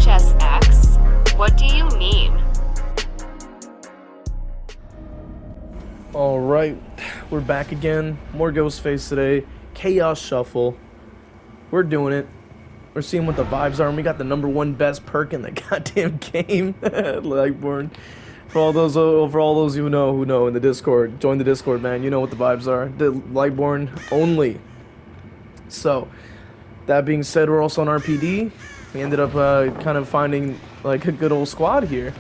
v.h.s.x? What do you mean? Alright, we're back again. More Ghostface today. Chaos Shuffle. We're doing it. We're seeing what the vibes are, and we got the #1 best perk in the goddamn game. Lightborn. For all those who know in the Discord, join the Discord, man. You know what the vibes are. The Lightborn only. So, that being said, we're also on RPD. We ended up kind of finding like a good old squad here.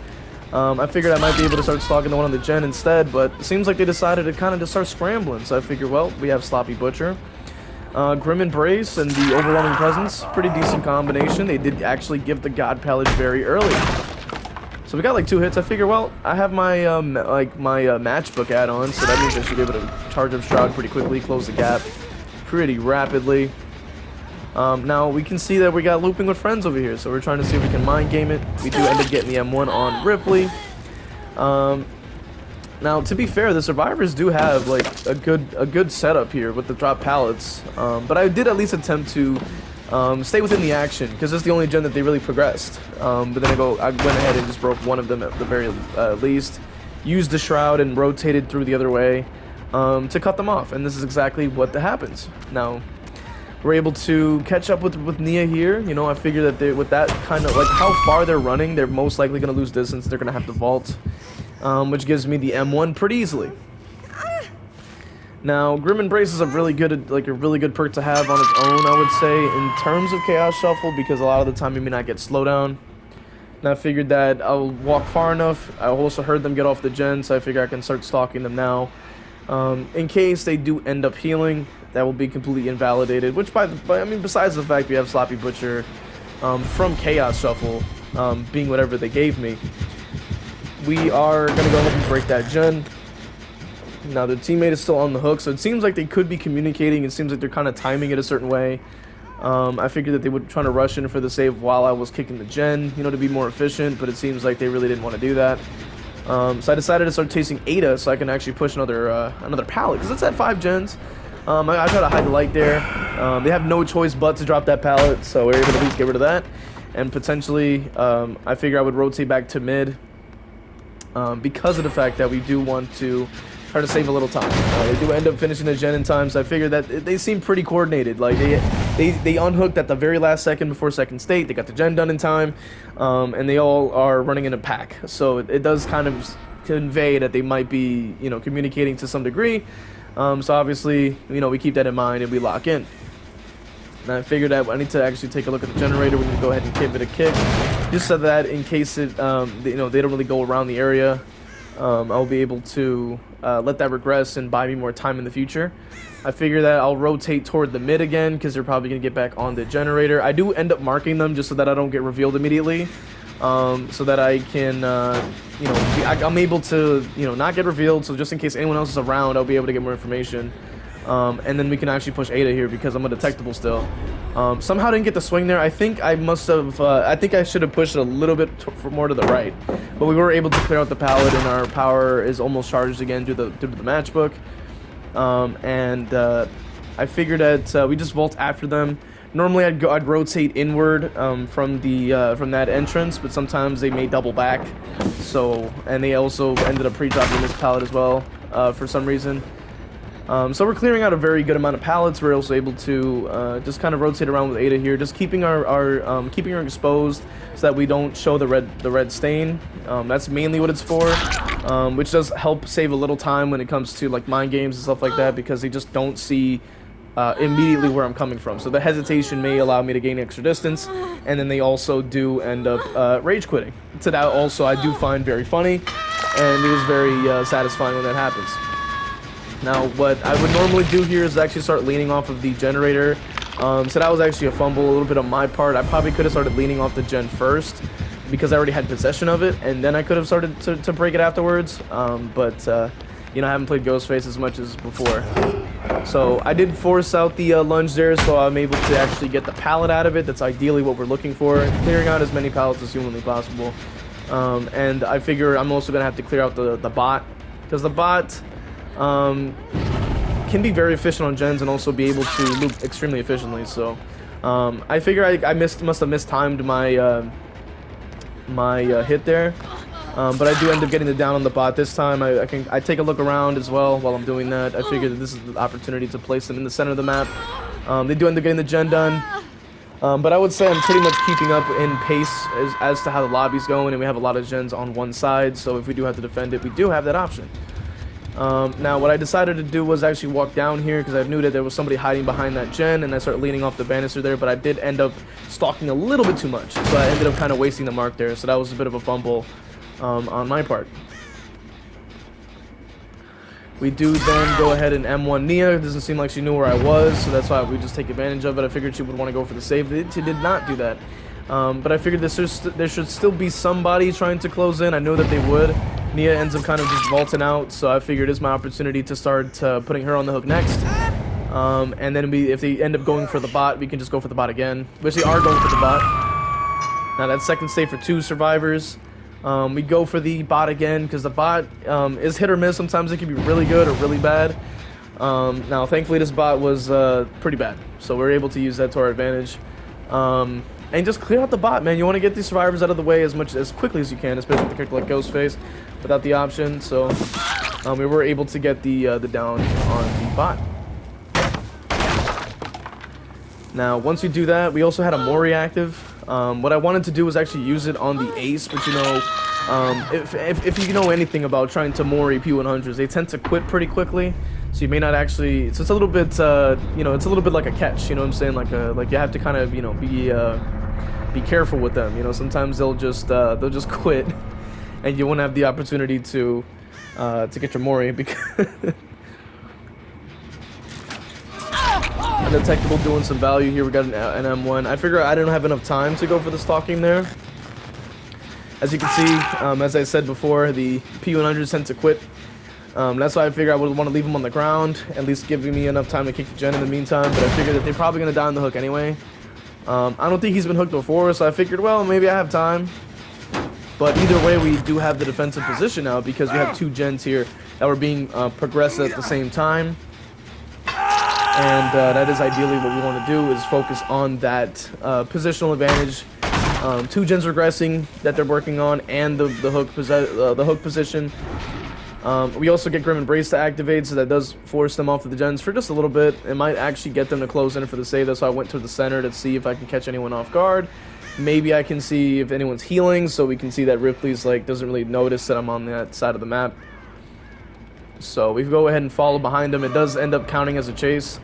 I figured I might be able to start stalking the one on the gen instead, but it seems like they decided to kind of just start scrambling. So I figured, well, we have Sloppy Butcher, Grim Embrace, and the Overwhelming Presence. Pretty decent combination. They did actually give the God Pillage very early. So we got like 2 hits. I figure, well, I have my matchbook add-on, so that means I should be able to charge up Shroud pretty quickly, close the gap pretty rapidly. Now we can see that we got Looping with Friends over here, so we're trying to see if we can mind game it. We do end up getting the M1 on Ripley. Now to be fair, the survivors do have like a good setup here with the drop pallets, but I did at least attempt to stay within the action because it's the only gen that they really progressed. But then I went ahead and just broke one of them at the very least, used the Shroud and rotated through the other way to cut them off, and this is exactly what happens. Now we're able to catch up with Nia here. You know, I figure that with that kind of like how far they're running, they're most likely going to lose distance. They're going to have to vault, which gives me the M1 pretty easily. Now, Grim Embrace is a really good perk to have on its own, I would say, in terms of Chaos Shuffle, because a lot of the time you may not get slowdown. And I figured that I'll walk far enough. I also heard them get off the gen, so I figure I can start stalking them now. In case they do end up healing, that will be completely invalidated, which I mean, besides the fact we have Sloppy Butcher from Chaos Shuffle being whatever they gave me, we are going to go ahead and break that gen. Now the teammate is still on the hook, so it seems like they could be communicating. It seems like they're kind of timing it a certain way. I figured that they would try to rush in for the save while I was kicking the gen, you know, to be more efficient, but it seems like they really didn't want to do that. So I decided to start chasing Ada so I can actually push another pallet, because it's at 5 gens. I try to hide the light there. They have no choice but to drop that pallet, so we're able to at least get rid of that. And potentially, I figure I would rotate back to mid because of the fact that we do want to try to save a little time. They do end up finishing the gen in time, so I figure that they seem pretty coordinated. Like they unhooked at the very last second before second state. They got the gen done in time, and they all are running in a pack. So it does kind of convey that they might be, you know, communicating to some degree. So obviously, you know, we keep that in mind and we lock in. And I figured that I need to actually take a look at the generator. We can go ahead and give it a kick, just so that in case it, you know, they don't really go around the area, I'll be able to let that regress and buy me more time in the future. I figure that I'll rotate toward the mid again because they're probably gonna get back on the generator. I do end up marking them just so that I don't get revealed immediately. So that I can, you know, I'm able to, you know, not get revealed. So just in case anyone else is around, I'll be able to get more information. And then we can actually push Ada here because I'm undetectable still. Somehow didn't get the swing there. I think I must have, I think I should have pushed it a little bit more to the right. But we were able to clear out the pallet, and our power is almost charged again due to the matchbook. I figured that we just vault after them. Normally I'd rotate inward from that entrance, but sometimes they may double back. So, and they also ended up pre-dropping this pallet as well for some reason. So we're clearing out a very good amount of pallets. We're also able to just kind of rotate around with Ada here, just keeping keeping her exposed so that we don't show the red stain. That's mainly what it's for, which does help save a little time when it comes to like mind games and stuff like that, because they just don't see immediately where I'm coming from. So the hesitation may allow me to gain extra distance, and then they also do end up rage quitting. So that also I do find very funny, and it is very satisfying when that happens. Now what I would normally do here is actually start leaning off of the generator. So that was actually a fumble, a little bit on my part. I probably could have started leaning off the gen first because I already had possession of it, and then I could have started to break it afterwards. You know, I haven't played Ghostface as much as before. So I did force out the lunge there, so I'm able to actually get the pallet out of it. That's ideally what we're looking for, clearing out as many pallets as humanly possible. And I figure I'm also going to have to clear out the bot, because the bot can be very efficient on gens and also be able to loop extremely efficiently. So I figure I must have mistimed my my hit there. But I do end up getting the down on the bot this time. I take a look around as well while I'm doing that. I figure that this is the opportunity to place them in the center of the map. They do end up getting the gen done. But I would say I'm pretty much keeping up in pace as to how the lobby's going, and we have a lot of gens on one side, so if we do have to defend it, we do have that option. Now, what I decided to do was actually walk down here because I knew that there was somebody hiding behind that gen, and I started leaning off the banister there, but I did end up stalking a little bit too much, so I ended up kind of wasting the mark there, so that was a bit of a fumble on my part. We do then go ahead and M1 Nia. It doesn't seem like she knew where I was, so that's why we just take advantage of it. I figured she would want to go for the save. She did not do that. But I figured there should still be somebody trying to close in. I knew that they would. Nia ends up kind of just vaulting out, so I figured it's my opportunity to start putting her on the hook next. And then if they end up going for the bot, we can just go for the bot again. Which they are going for the bot. Now that's second save for 2 survivors. We go for the bot again because the bot is hit or miss. Sometimes it can be really good or really bad. Now, thankfully, this bot was pretty bad, so we're able to use that to our advantage. And just clear out the bot, man. You want to get these survivors out of the way as quickly as you can, especially with a character like Ghostface, without the option. So we were able to get the down on the bot. Now, once we do that, we also had a Mori active. What I wanted to do was actually use it on the ace, but you know, if you know anything about trying to Mori P100s, they tend to quit pretty quickly. So you may not actually. So it's a little bit, you know, it's a little bit like a catch. You know what I'm saying? Like you have to kind of, you know, be careful with them. You know, sometimes they'll just quit, and you won't have the opportunity to get your Mori because. Undetectable doing some value here. We got an M1. I figure I didn't have enough time to go for the stalking there. As you can see, as I said before, the P100s tend to quit. That's why I figured I would want to leave them on the ground, at least giving me enough time to kick the gen in the meantime. But I figured that they're probably going to die on the hook anyway. I don't think he's been hooked before, so I figured, well, maybe I have time. But either way, we do have the defensive position now because we have 2 gens here that were being progressed at the same time. And that is ideally what we want to do, is focus on that positional advantage. 2 gens regressing that they're working on, and the hook position. We also get Grim Embrace to activate, so that does force them off of the gens for just a little bit. It might actually get them to close in for the save. That's why I went to the center to see if I can catch anyone off guard. Maybe I can see if anyone's healing, so we can see that Ripley's doesn't really notice that I'm on that side of the map. So we go ahead and follow behind him. It does end up counting as a chase,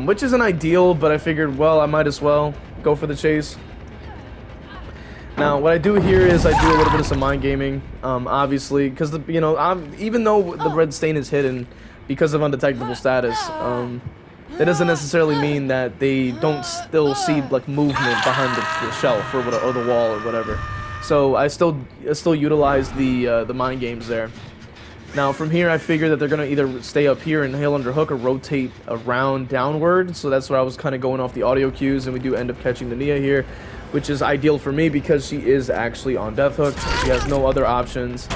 which isn't ideal, but I figured, well, I might as well go for the chase. Now, what I do here is I do a little bit of some mind gaming, obviously, because you know, even though the red stain is hidden because of undetectable status, that doesn't necessarily mean that they don't still see movement behind the shelf or the wall or whatever. So I still utilize the mind games there. Now from here, I figure that they're gonna either stay up here and hail under hook or rotate around downward. So that's where I was kind of going off the audio cues, and we do end up catching the Nia here, which is ideal for me because she is actually on death hook. She has no other options.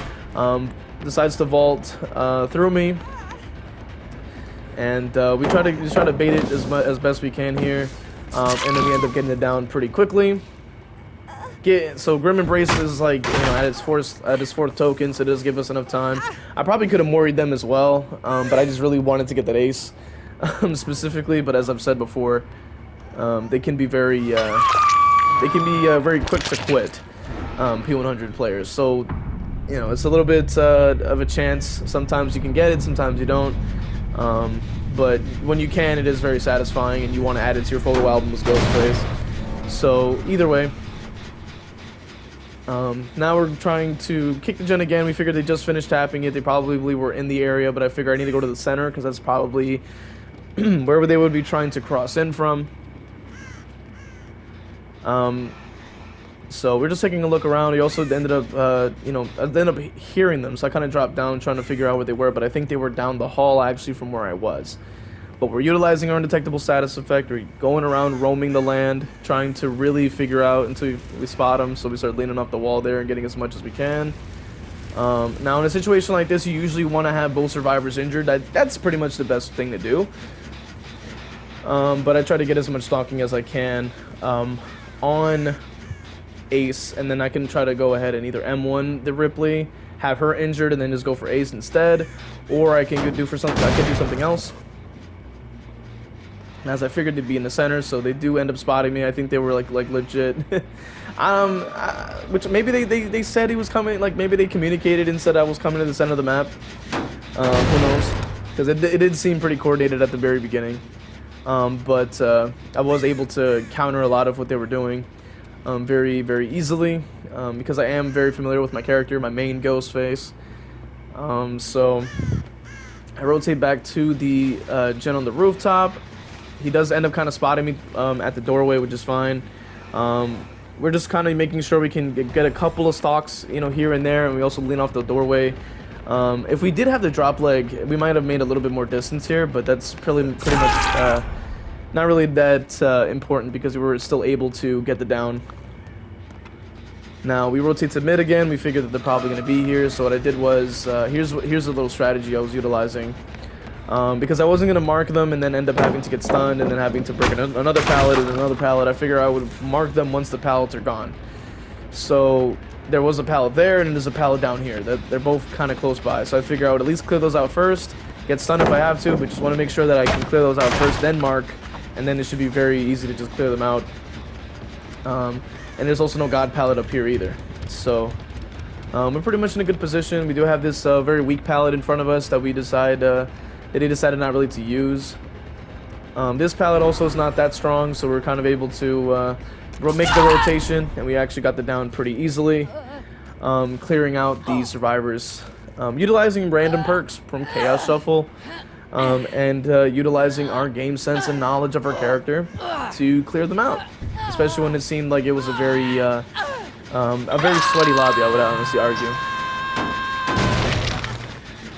Decides to vault through me, and we try to bait it as best we can here, and then we end up getting it down pretty quickly. So Grim Embrace is you know, at its fourth token, so it does give us enough time. I probably could have Mori'd them as well, but I just really wanted to get that ace specifically. But as I've said before, they can be very quick to quit, P100 players. So you know, it's a little bit of a chance. Sometimes you can get it, sometimes you don't. But when you can, it is very satisfying, and you want to add it to your photo album as Ghostface. So either way. Now we're trying to kick the gen again. We figured they just finished tapping it. They probably were in the area, but I figure I need to go to the center because that's probably wherever they would be trying to cross in from. So we're just taking a look around. We also ended up, you know, I ended up hearing them, so I kind of dropped down trying to figure out where they were, but I think they were down the hall actually from where I was. But we're utilizing our undetectable status effect. We're going around, roaming the land, trying to really figure out until we spot them. So we start leaning off the wall there and getting as much as we can. Now, in a situation like this, you usually want to have both survivors injured. That's pretty much the best thing to do. But I try to get as much stalking as I can on Ace, and then I can try to go ahead and either M1 the Ripley, have her injured, and then just go for Ace instead, or I can do something else. As I figured they'd be in the center, so they do end up spotting me. I think they were like legit. Which maybe they said he was coming, like maybe they communicated and said I was coming to the center of the map. Who knows? Because it did seem pretty coordinated at the very beginning. But I was able to counter a lot of what they were doing very, very easily because I am very familiar with my character, my main Ghostface. So I rotate back to the gen on the rooftop. He does end up kind of spotting me at the doorway, which is fine. We're just kind of making sure we can get a couple of stocks, you know, here and there, and we also lean off the doorway. If we did have the drop leg, we might have made a little bit more distance here, but that's pretty much not really that important because we were still able to get the down. Now we rotate to mid again. We figured that they're probably going to be here, so what I did was here's a little strategy I was utilizing. Because I wasn't going to mark them and then end up having to get stunned and then having to break another pallet and another pallet. I figure I would mark them once the pallets are gone. So there was a pallet there and there's a pallet down here. They're both kind of close by. So I figure I would at least clear those out first, get stunned if I have to, but just want to make sure that I can clear those out first, then mark, and then it should be very easy to just clear them out. And there's also no god pallet up here either. So we're pretty much in a good position. We do have this very weak pallet in front of us that we they decided not really to use. This pallet also is not that strong, so we're kind of able to make the rotation, and we actually got the down pretty easily, clearing out the survivors, utilizing random perks from Chaos Shuffle, and utilizing our game sense and knowledge of our character to clear them out, especially when it seemed like it was a very sweaty lobby, I would honestly argue.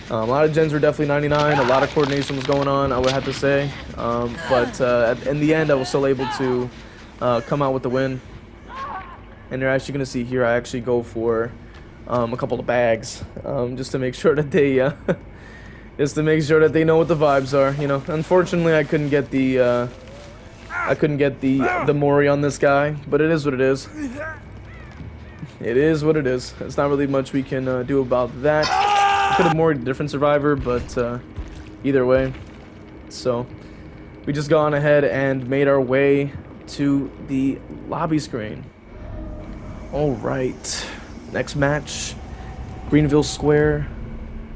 A lot of gens were definitely 99. A lot of coordination was going on, I would have to say. But in the end, I was still able to come out with the win. And you're actually going to see here, I actually go for a couple of bags, just to make sure that they, know what the vibes are. You know, unfortunately, I couldn't get the Mori on this guy, but it is what it is. It is what it is. There's not really much we can do about that. Could have more different survivor, but either way. So we just gone ahead and made our way to the lobby screen. All right, next match, Greenville Square,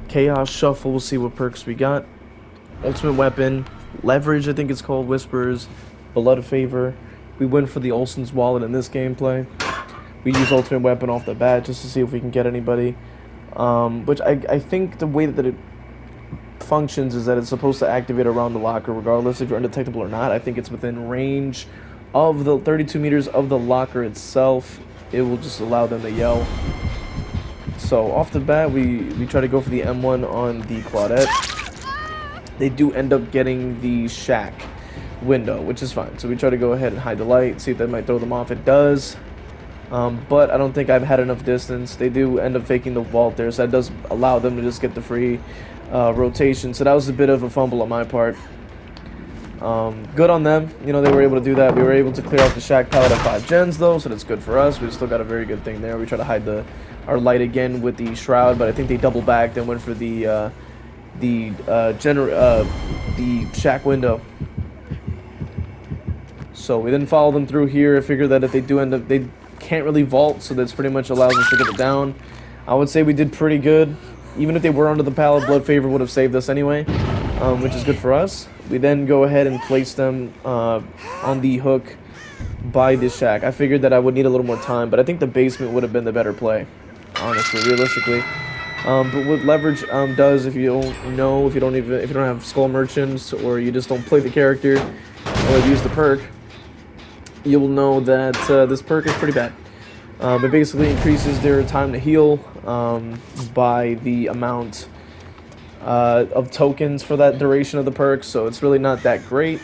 Chaos Shuffle. We'll see what perks we got. Ultimate weapon, leverage, I think it's called, whispers, blood favor. We went for the Olsen's wallet in this gameplay. We use ultimate weapon off the bat just to see if we can get anybody. Which I think the way that it functions is that it's supposed to activate around the locker regardless if you're undetectable or not. I think it's within range of the 32 meters of the locker itself. It will just allow them to yell. So off the bat, we try to go for the M1 on the Claudette. They do end up getting the shack window, which is fine. So we try to go ahead and hide the light, see if that might throw them off. It does. But I don't think I've had enough distance. They do end up faking the vault there, so that does allow them to just get the free rotation. So that was a bit of a fumble on my part. Good on them. You know, they were able to do that. We were able to clear out the shack pallet at 5 gens, though, so that's good for us. We still got a very good thing there. We try to hide our light again with the shroud, but I think they double backed and went for the shack window. So we then follow them through here. I figured that if they do end up, they can't really vault, so that's pretty much allows us to get it down. I would say we did pretty good. Even if they were under the pallet, blood favor would have saved us anyway, which is good for us. We then go ahead and place them on the hook by this shack. I figured that I would need a little more time, but I think the basement would have been the better play, honestly, realistically. But what leverage does, if you don't know, if you don't have skull merchants, or you just don't play the character or use the perk, you will know that this perk is pretty bad. It basically increases their time to heal by the amount of tokens for that duration of the perk, so it's really not that great.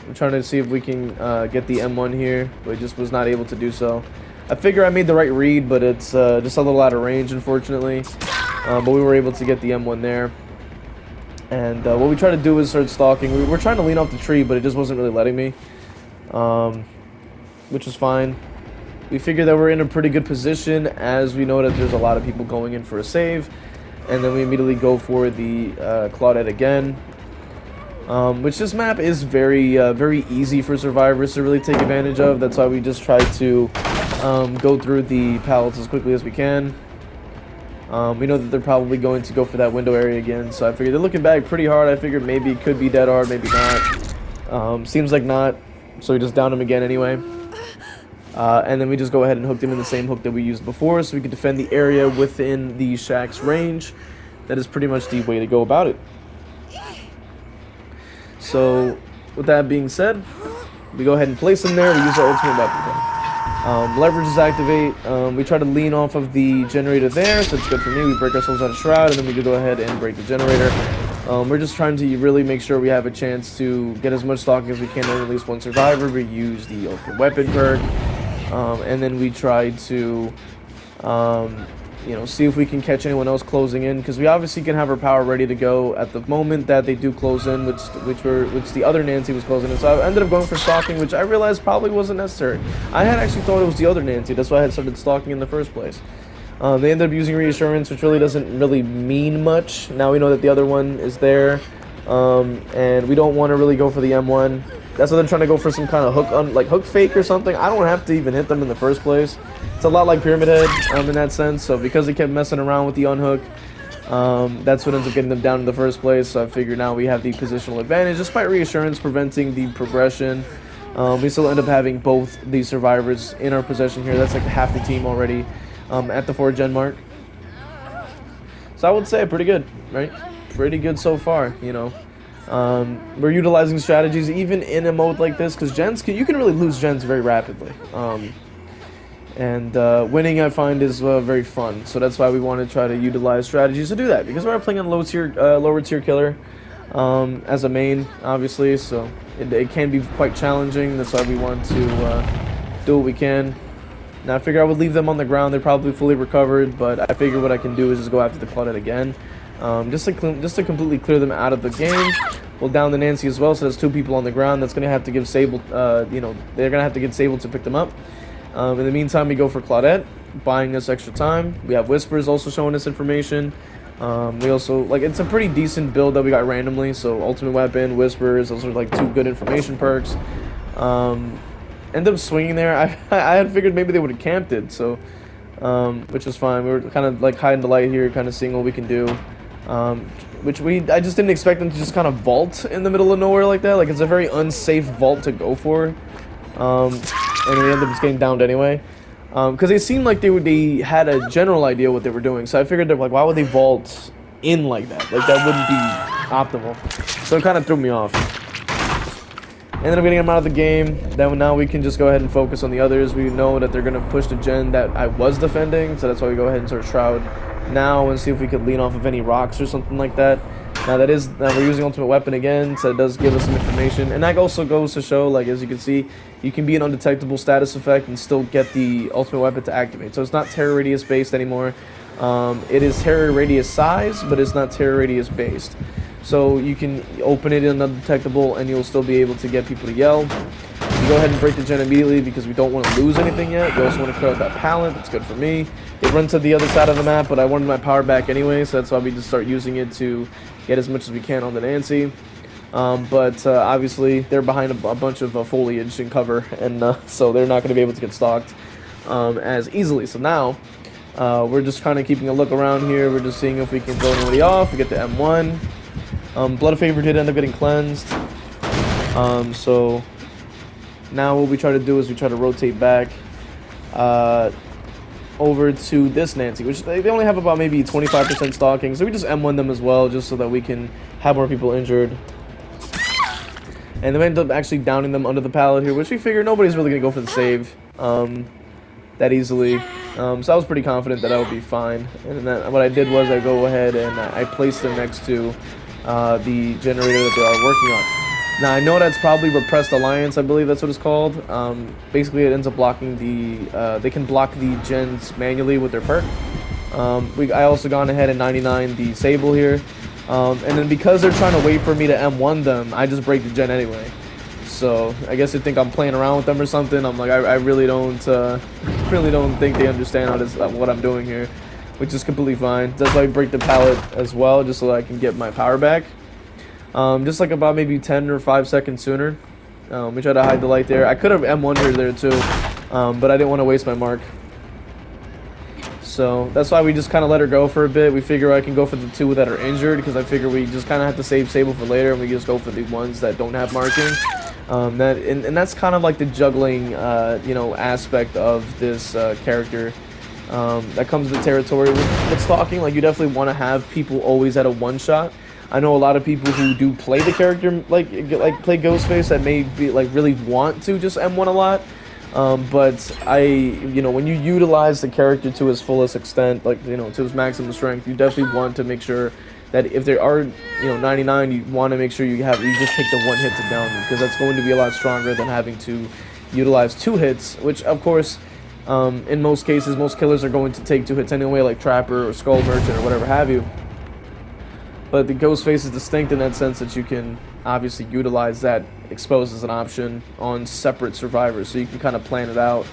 I'm trying to see if we can get the M1 here, but I just was not able to do so. I figure I made the right read, but it's just a little out of range, unfortunately. But we were able to get the M1 there. And what we try to do is start stalking. We were trying to lean off the tree, but it just wasn't really letting me. Which was fine. we figure that we're in a pretty good position as we know that there's a lot of people going in for a save. And then we immediately go for the Claudette again. Which this map is very easy for survivors to really take advantage of. That's why we just try to go through the pallets as quickly as we can. We know that they're probably going to go for that window area again, so I figured they're looking back pretty hard. I figured maybe it could be dead hard, maybe not. Seems like not, so we just downed him again anyway. And then we just go ahead and hooked him in the same hook that we used before, so we could defend the area within the shack's range. That is pretty much the way to go about it. So, with that being said, we go ahead and place them there. We use our ultimate weapon. Leverages activate. We try to lean off of the generator there, so it's good for me. We break ourselves out of shroud, and then we can go ahead and break the generator. We're just trying to really make sure we have a chance to get as much stalking as we can on at least one survivor. We use the ultimate weapon perk, and then we try to you know, see if we can catch anyone else closing in, because we obviously can have our power ready to go at the moment that they do close in, which the other Nancy was closing in. So I ended up going for stalking, which I realized probably wasn't necessary. I had actually thought it was the other Nancy. That's why I had started stalking in the first place. They ended up using reassurance, which really doesn't really mean much. Now we know that the other one is there, and we don't want to really go for the M1. That's why they're trying to go for some kind of hook fake or something. I don't have to even hit them in the first place. It's a lot like Pyramid Head in that sense. So because they kept messing around with the unhook, that's what ends up getting them down in the first place. So I figure now we have the positional advantage, despite reassurance preventing the progression. We still end up having both the survivors in our possession here. That's like half the team already at the 4-gen mark. So I would say pretty good, right? Pretty good so far, you know. We're utilizing strategies even in a mode like this, because you can really lose gens very rapidly. And winning, I find, is very fun. So that's why we want to try to utilize strategies to do that, because we're playing a lower tier killer as a main, obviously. So it can be quite challenging. That's why we want to do what we can. Now I figure I would leave them on the ground. They're probably fully recovered, but I figure what I can do is just go after the Claudette again. Just to completely clear them out of the game. We'll down the Nancy as well, so there's 2 people on the ground. That's gonna have to give Sable, you know, they're gonna have to get Sable to pick them up. In the meantime, we go for Claudette, buying us extra time. We have Whispers also showing us information. We also, like, it's a pretty decent build that we got randomly. So ultimate weapon, Whispers, those are like 2 good information perks. End up swinging there. I had figured maybe they would have camped it, so which was fine. We were kind of like hiding the light here, kind of seeing what we can do. I just didn't expect them to just kind of vault in the middle of nowhere like that. Like, it's a very unsafe vault to go for. And we ended up just getting downed anyway. Because they seemed like they had a general idea what they were doing. So I figured, they're like, why would they vault in like that? Like, that wouldn't be optimal. So it kind of threw me off. Ended up getting them out of the game. Then now we can just go ahead and focus on the others. We know that they're going to push the gen that I was defending. So that's why we go ahead and start Shroud now and see if we could lean off of any rocks or something like that. Now we're using ultimate weapon again, so it does give us some information, and that also goes to show, like, as you can see, you can be an undetectable status effect and still get the ultimate weapon to activate. So it's not terror radius based anymore. It is terror radius size, but it's not terror radius based. So you can open it in undetectable, and you'll still be able to get people to yell. We go ahead and break the gen immediately because we don't want to lose anything yet. We also want to clear out that pallet. That's good for me. It runs to the other side of the map, but I wanted my power back anyway, so that's why we just start using it to get as much as we can on the Nancy. But obviously they're behind a bunch of foliage and cover, and so they're not going to be able to get stalked as easily. So now we're just kind of keeping a look around here. We're just seeing if we can throw anybody off. We get the M1. Blood of Favor did end up getting cleansed. So now what we try to do is we try to rotate back over to this Nancy, which they only have about maybe 25% stalking, so we just M1 them as well, just so that we can have more people injured. And then we end up actually downing them under the pallet here, which we figure nobody's really gonna go for the save that easily. So I was pretty confident that I would be fine. And then what I did was I go ahead and I placed them next to the generator that they are working on. Now, I know that's probably Repressed Alliance, I believe that's what it's called. Basically, it ends up blocking they can block the gens manually with their perk. I also gone ahead and 99 the Sable here. And then because they're trying to wait for me to M1 them, I just break the gen anyway. So I guess they think I'm playing around with them or something. I'm like, I really don't think they understand what I'm doing here, which is completely fine. That's why I break the pallet as well, just so I can get my power back. Just like about maybe 10 or 5 seconds sooner. We try to hide the light there. I could have M1'd her there too, but I didn't want to waste my mark. So that's why we just kind of let her go for a bit. We figure I can go for the 2 that are injured, because I figure we just kind of have to save Sable for later, and we just go for the ones that don't have marking. That's kind of like the juggling, aspect of this character. That comes with the territory with stalking. Like, you definitely want to have people always at a one-shot. I know a lot of people who do play the character, like play Ghostface, that may be like really want to just M1 a lot. But when you utilize the character to his fullest extent, like, to his maximum strength, you definitely want to make sure that if there are, 99, you want to make sure you just take the 1 hit to down them, because that's going to be a lot stronger than having to utilize 2 hits, which of course, in most cases, most killers are going to take 2 hits anyway, like Trapper or Skull Merchant or whatever have you. But the Ghostface is distinct in that sense that you can obviously utilize that exposed as an option on separate survivors, so you can kind of plan it out,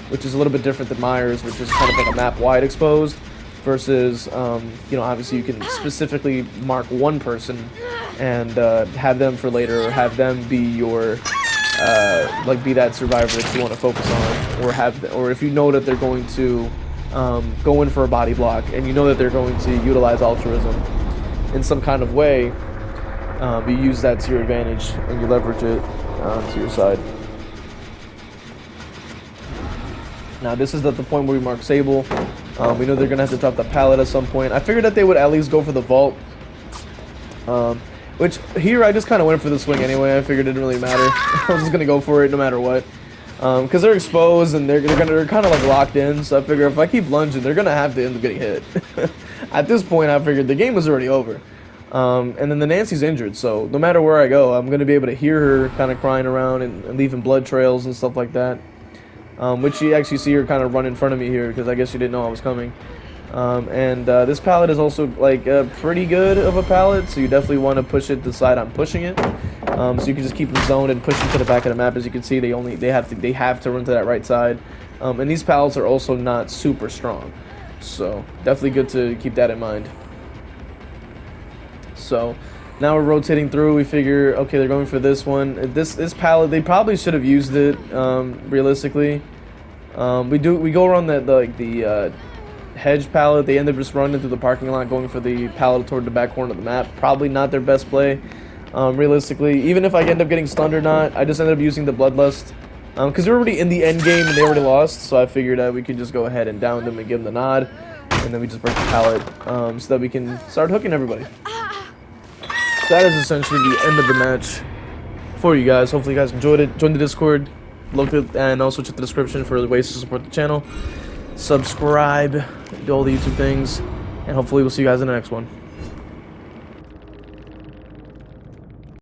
which is a little bit different than Myers, which is kind of like a map-wide exposed, versus, obviously you can specifically mark one person and have them for later, or have them be your, be that survivor that you want to focus on, or if you know that they're going to go in for a body block, and you know that they're going to utilize altruism in some kind of way, you use that to your advantage and you leverage it to your side. Now this is at the point where we mark Sable. We know they're gonna have to drop the pallet at some point. I figured that they would at least go for the vault, which here I just kind of went for the swing anyway. I figured it didn't really matter. I was just gonna go for it no matter what, because they're exposed and they're kind of like locked in. So I figure if I keep lunging, they're gonna have to end up getting hit. At this point, I figured the game was already over. And then the Nancy's injured, so no matter where I go, I'm going to be able to hear her kind of crying around and leaving blood trails and stuff like that. Which you actually see her kind of run in front of me here, because I guess she didn't know I was coming. This pallet is also like pretty good of a pallet, so you definitely want to push it the side I'm pushing it. So you can just keep them zoned and push them to the back of the map. As you can see, they have to run to that right side. And these pallets are also not super strong, so definitely good to keep that in mind. So now we're rotating through. We figure, okay, they're going for this one. This pallet, they probably should have used it. Realistically, we go around the hedge pallet. They end up just running through the parking lot, going for the pallet toward the back corner of the map. Probably not their best play. Realistically, even if I end up getting stunned or not, I just ended up using the Bloodlust, because they're already in the end game and they already lost. So I figured we could just go ahead and down them and give them the nod, and then we just break the pallet so that we can start hooking everybody. That is essentially the end of the match for you guys. Hopefully you guys enjoyed it. Join the Discord, look at, and also check the description for the ways to support the channel. Subscribe, do all the YouTube things, and hopefully we'll see you guys in the next one.